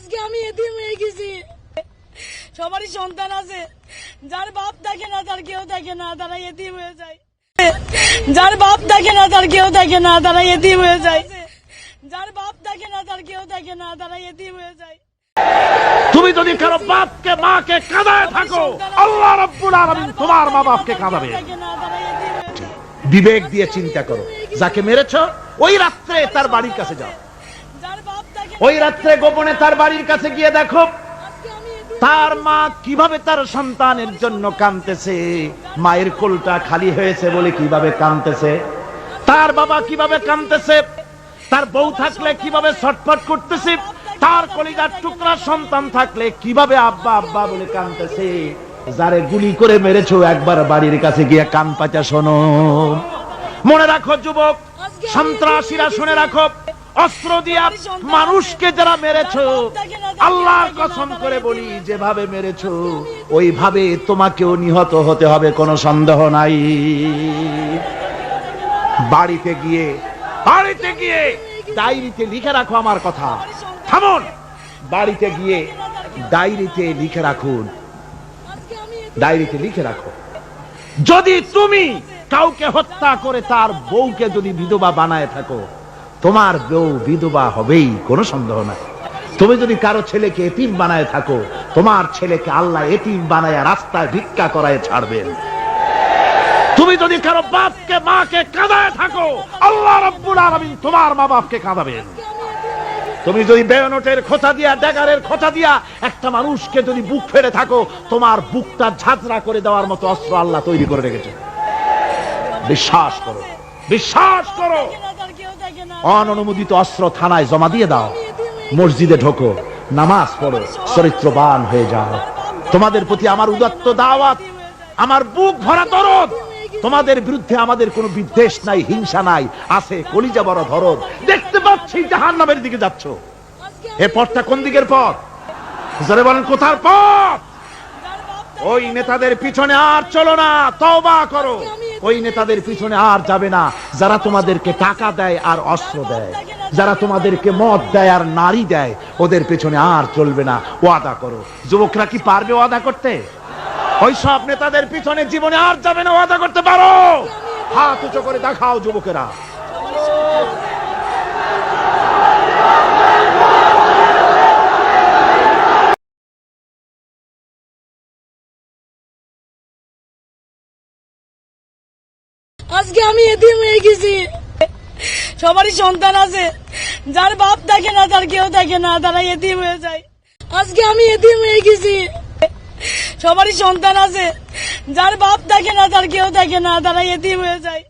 আজকে আমি এতিম হয়ে গেছি। সবারই সন্তান আছে, যার বাপ থাকে না তার কেউ থাকে না, তারা এতিম হয়ে যায়। যার বাপ থাকে না তার কেউ থাকে না, তারা এতিম হয়ে যায়। যার বাপ থাকে না তার কেউ থাকে না, তারা এতিম হয়ে যায়। তুমি যদি কারো বাপকে মাকে কাঁদায় থাকো, আল্লাহ রাব্বুল আলামিন তোমার মা বাপকে কাঁদাবে। বিবেক দিয়ে চিন্তা করো, যাকে মেরেছো ওই রাত্রে তার বাড়ির কাছে যাও, ওই রাত্রে গোপনে তার বাড়ির কাছে গিয়ে দেখো তার মা কিভাবে তার সন্তানের জন্য কাঁদতেছে, মায়ের কোলটা খালি হয়েছে বলে কিভাবে কাঁদতেছে, তার বাবা কিভাবে কাঁদতেছে, তার বউ থাকলে কিভাবে ছটফট করতেছে, তার কলিজার টুকরা সন্তান থাকলে কিভাবে আব্বা আব্বা বলে কাঁদতেছে। যারে গুলি করে মেরেছো একবার বাড়ির কাছে গিয়ে কান পাচা শোনো। মনে রাখো যুবক, সন্ত্রাসীরা শুনে রাখো, অস্ত্র দিয়া মানুষকে যারা মেরেছো, আল্লাহর কসম করে বলি যেভাবে মেরেছো ওইভাবে তোমাকেও নিহত হতে হবে, কোনো সন্দেহ নাই। বাড়িতে গিয়ে ডায়েরিতে লিখে রাখো আমার কথা। থামুন, বাড়িতে গিয়ে ডায়েরিতে লিখে রাখুন, ডায়েরিতে লিখে রাখো, যদি তুমি কাউকে হত্যা করে তার বউকে যদি বিধবা বানায় থাকো, তোমার বউ বিধবা হবেই, কোনো সন্দেহ নাই। তুমি যদি কারো ছেলেকে এতিম বানায় থাকো, তোমার ছেলেকে আল্লাহ এতিম বানায় রাস্তায় ভিক্ষা করায় ছাড়বেন। তুমি যদি কারো বাপকে মাকে কাঁদায় থাকো, আল্লাহ রাব্বুল আলামিন তোমার মা বাপকে কাঁদাবেন। তুমি যদি বেয়নটের খোঁচা দিয়া, ড্যাগারের খোঁচা দিয়া একটা মানুষকে যদি বুক ফেড়ে থাকো, তোমার বুকটা ঝাঁঝরা করে দেওয়ার মতো অস্ত্র আল্লাহ তৈরি করে রেখেছে। বিশ্বাস করো, বিশ্বাস করো। অননুমোদিত অস্ত্র থানায় জমা দিয়ে দাও, মসজিদে ঢোকো, নামাজ পড়ো, চরিত্রবান হয়ে যাও। তোমাদের প্রতি আমার উদাত্ত দাওয়াত, আমার বুক ভরা দরদ। তোমাদের বিরুদ্ধে আমাদের কোনো বিদ্বেষ নাই, হিংসা নাই, আছে কলিজা বড় দরদ। দেখতে পাচ্ছি জাহান্নামের দিকে যাচ্ছ, এ পথটা কোন দিকের পথ? জোরে বলেন, কোথার পথ? ওই নেতাদের পিছনে আর চলো না, তওবা করো। ওই নেতাদের পিছনে আর যাবে না, যারা তোমাদেরকে টাকা দেয় আর অস্ত্র দেয়, যারা তোমাদেরকে মদ দেয় আর নারী দেয়, ওদের পেছনে আর চলবে না। ওয়াদা করো। যুবকরা কি পারবে ওয়াদা করতে? ওই সব নেতাদের পিছনে জীবনে আর যাবে না, ওয়াদা করতে পারো? হাত উঁচু করে দেখাও যুবকেরা। আজকে আমি এতিম হয়ে গেছি। সবারই সন্তান আছে, যার বাপ থাকে না তার কেউ থাকে না, তারা এতিম হয়ে যায়। আজকে আমি এতিম হয়ে গেছি। সবারই সন্তান আছে, যার বাপ থাকে না তার কেউ থাকে না, তারা এতিম হয়ে যায়।